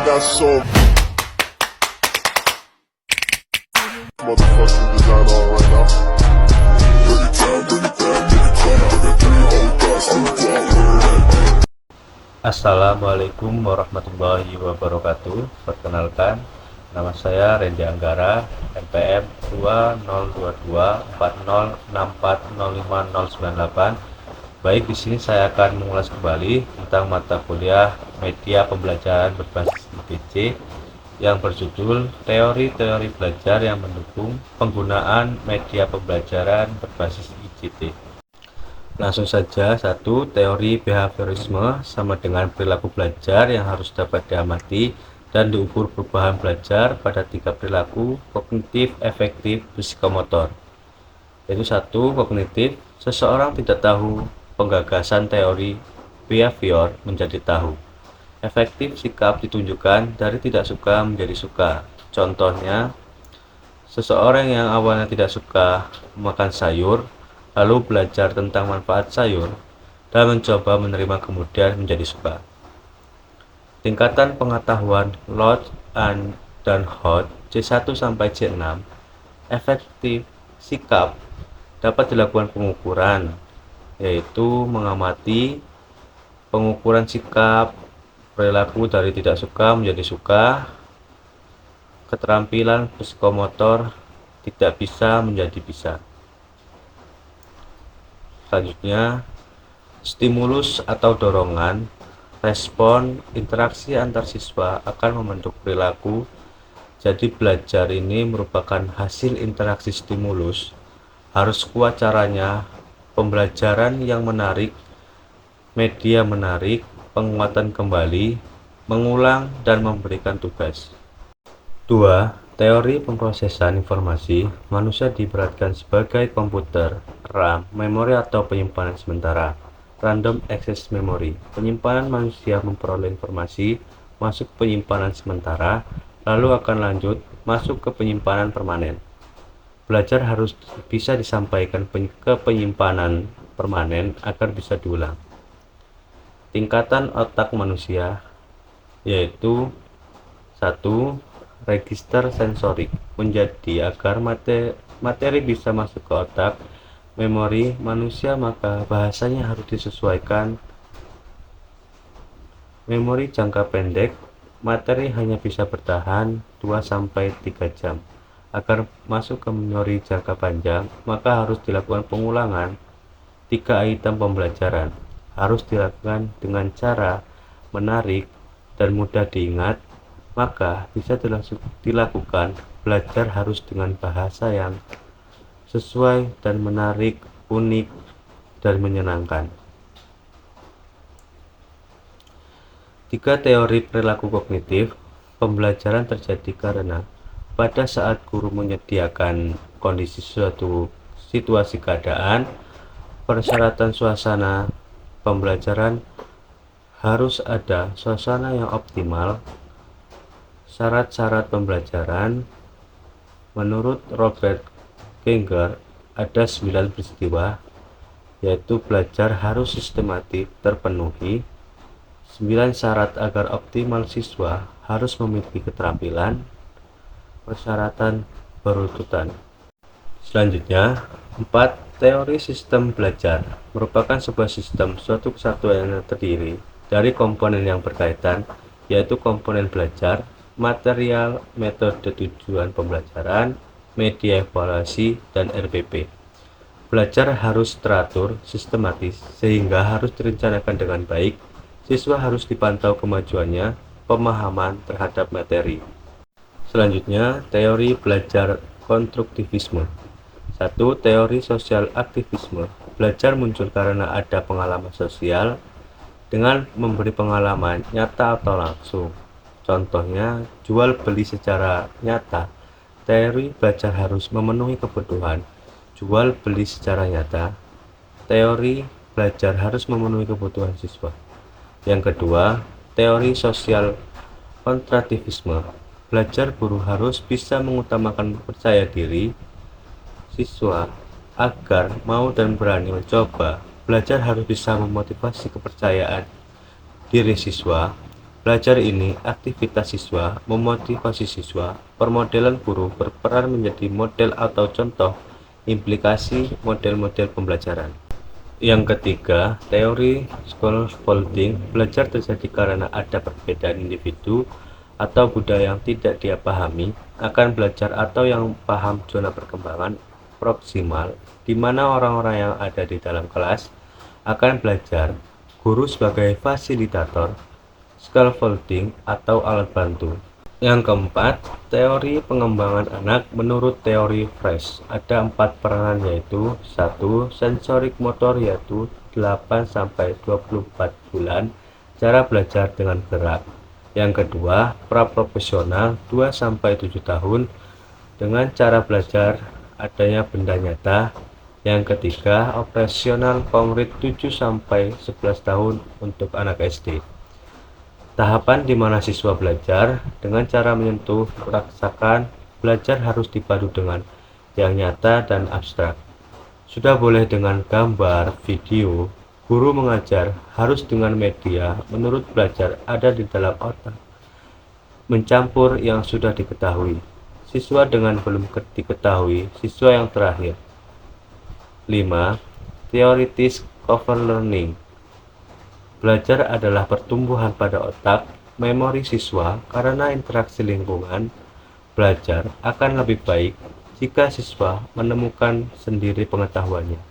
got some motherfucking design on right now. Bring it down, bring it down, bring it down, bring it down, oh God, Assalamualaikum warahmatullahi wabarakatuh. Perkenalkan, nama saya Randy Anggara, NPM 20224064050098. Baik, di sini saya akan mengulas kembali tentang mata kuliah media pembelajaran berbasis IPC yang berjudul Teori-teori belajar yang mendukung penggunaan media pembelajaran berbasis ICT. Langsung saja, satu, teori behaviorisme sama dengan perilaku belajar yang harus dapat diamati dan diukur perubahan belajar pada tiga perilaku: kognitif, efektif, psikomotor. Yaitu satu, kognitif, seseorang tidak tahu penggagasan teori behavior menjadi tahu. Efektif, sikap ditunjukkan dari tidak suka menjadi suka. Contohnya, seseorang yang awalnya tidak suka makan sayur lalu belajar tentang manfaat sayur dan mencoba menerima kemudian menjadi suka. Tingkatan pengetahuan Lodge dan Holt C1 sampai C6. Efektif, sikap dapat dilakukan pengukuran, yaitu mengamati pengukuran sikap perilaku dari tidak suka menjadi suka. Keterampilan psikomotor tidak bisa menjadi bisa. Selanjutnya, stimulus atau dorongan, respon, interaksi antar siswa akan membentuk perilaku. Jadi belajar ini merupakan hasil interaksi stimulus. Harus kuat caranya, pembelajaran yang menarik, media menarik, penguatan kembali, mengulang, dan memberikan tugas. 2. Teori pemrosesan informasi. Manusia diibaratkan sebagai komputer, RAM, memori atau penyimpanan sementara, random access memory. Penyimpanan manusia memperoleh informasi masuk ke penyimpanan sementara, lalu akan lanjut masuk ke penyimpanan permanen. Belajar harus bisa disampaikan ke penyimpanan permanen agar bisa diulang. Tingkatan otak manusia, yaitu 1. Register sensorik, menjadi agar materi bisa masuk ke otak memori manusia, maka bahasanya harus disesuaikan. Memori jangka pendek, materi hanya bisa bertahan 2-3 jam. Agar masuk ke memori jangka panjang, maka harus dilakukan pengulangan 3 item pembelajaran. Harus dilakukan dengan cara menarik dan mudah diingat, maka bisa dilakukan. Belajar harus dengan bahasa yang sesuai dan menarik, unik, dan menyenangkan. 3. Teori perilaku kognitif. Pembelajaran terjadi karena pada saat guru menyediakan kondisi suatu situasi keadaan, persyaratan suasana pembelajaran harus ada suasana yang optimal. Syarat-syarat pembelajaran menurut Robert Genger ada 9 peristiwa, yaitu belajar harus sistematik terpenuhi. 9 syarat agar optimal, siswa harus memiliki keterampilan, persyaratan berurutan. Selanjutnya, 4. Teori sistem belajar merupakan sebuah sistem suatu kesatuan yang terdiri dari komponen yang berkaitan, yaitu komponen belajar, material, metode tujuan pembelajaran, media evaluasi, dan RPP. Belajar harus teratur, sistematis, sehingga harus direncanakan dengan baik. Siswa harus dipantau kemajuannya, pemahaman terhadap materi. Selanjutnya, teori belajar konstruktivisme. 1. Teori sosial aktivisme. Belajar muncul karena ada pengalaman sosial dengan memberi pengalaman nyata atau langsung. Contohnya, jual beli secara nyata. Teori belajar harus memenuhi kebutuhan jual beli secara nyata. Teori belajar harus memenuhi kebutuhan siswa. Yang kedua, teori sosial konstruktivisme. Belajar guru harus bisa mengutamakan percaya diri siswa agar mau dan berani mencoba. Belajar harus bisa memotivasi kepercayaan diri siswa. Belajar ini aktivitas siswa, memotivasi siswa, permodelan guru berperan menjadi model atau contoh implikasi model-model pembelajaran. Yang ketiga, teori scaffolding. Belajar terjadi karena ada perbedaan individu atau budaya yang tidak dia pahami akan belajar atau yang paham zona perkembangan proksimal, di mana orang-orang yang ada di dalam kelas akan belajar, guru sebagai fasilitator, scaffolding atau alat bantu. Yang keempat, teori pengembangan anak menurut teori Fresh. Ada 4 peranan yaitu 1. Sensorik motor yaitu 8-24 bulan, cara belajar dengan gerak. Yang kedua, praprofesional 2-7 tahun dengan cara belajar adanya benda nyata. Yang ketiga, operasional konkret 7-11 tahun untuk anak SD. Tahapan di mana siswa belajar dengan cara menyentuh, merasakan. Belajar harus dipadu dengan yang nyata dan abstrak. Sudah boleh dengan gambar, video. Guru mengajar harus dengan media menurut belajar ada di dalam otak. Mencampur yang sudah diketahui. Siswa dengan belum diketahui, siswa yang terakhir. 5. Theoretic overlearning. Belajar adalah pertumbuhan pada otak, memori siswa karena interaksi lingkungan. Belajar akan lebih baik jika siswa menemukan sendiri pengetahuannya.